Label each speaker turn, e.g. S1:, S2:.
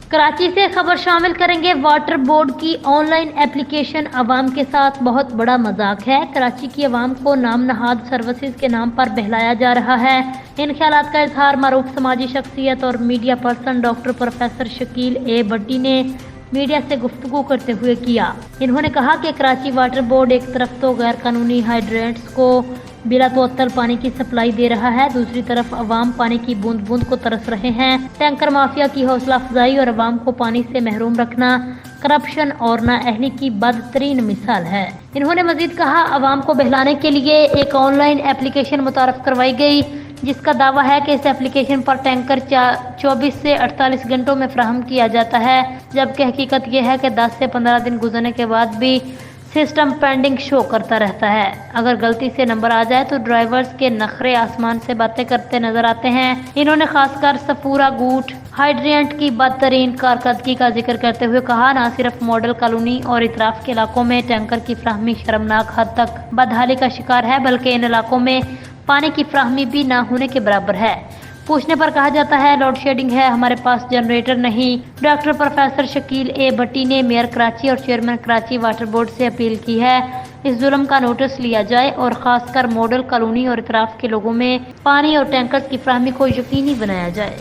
S1: کراچی سے خبر شامل کریں گے۔ واٹر بورڈ کی آن لائن اپلیکیشن عوام کے ساتھ بہت بڑا مذاق ہے۔ کراچی کی عوام کو نام نہاد سروسز کے نام پر بہلایا جا رہا ہے۔ ان خیالات کا اظہار معروف سماجی شخصیت اور media person doctor professor Shakeel A Bhatti نے میڈیا سے گفتگو کرتے ہوئے کیا۔ انہوں نے کہا کہ کراچی واٹر بورڈ ایک طرف تو غیر قانونی ہائیڈرینٹس کو بلا معطل پانی کی سپلائی دے رہا ہے، دوسری طرف عوام پانی کی بوند بوند کو ترس رہے ہیں۔ ٹینکر مافیا کی حوصلہ افزائی اور عوام کو پانی سے محروم رکھنا کرپشن اور نااہلی کی بدترین مثال ہے۔ انہوں نے مزید کہا، عوام کو بہلانے کے لیے ایک آن لائن اپلیکیشن متعارف کروائی گئی، جس کا دعویٰ ہے کہ اس اپلیکیشن پر ٹینکر 24 سے 48 گھنٹوں میں فراہم کیا جاتا ہے، جبکہ حقیقت یہ ہے کہ 10 سے 15 دن گزرنے کے بعد بھی سسٹم پینڈنگ شو کرتا رہتا ہے۔ اگر غلطی سے نمبر آ جائے تو ڈرائیورز کے نخرے آسمان سے باتیں کرتے نظر آتے ہیں۔ انہوں نے خاص کر سفورہ گوٹ ہائیڈرینٹ کی بدترین کارکردگی کا ذکر کرتے ہوئے کہا، نہ صرف ماڈل کالونی اور اطراف کے علاقوں میں ٹینکر کی فراہمی شرمناک حد تک بدحالی کا شکار ہے، بلکہ ان علاقوں میں پانی کی فراہمی بھی نہ ہونے کے برابر ہے۔ پوچھنے پر کہا جاتا ہے، لوڈ شیڈنگ ہے، ہمارے پاس جنریٹر نہیں۔ Doctor professor Shakeel A Bhatti نے میئر کراچی اور چیئرمین کراچی واٹر بورڈ سے اپیل کی ہے، اس ظلم کا نوٹس لیا جائے اور خاص کر ماڈل کالونی اور اطراف کے لوگوں میں پانی اور ٹینکرز کی فراہمی کو یقینی بنایا جائے۔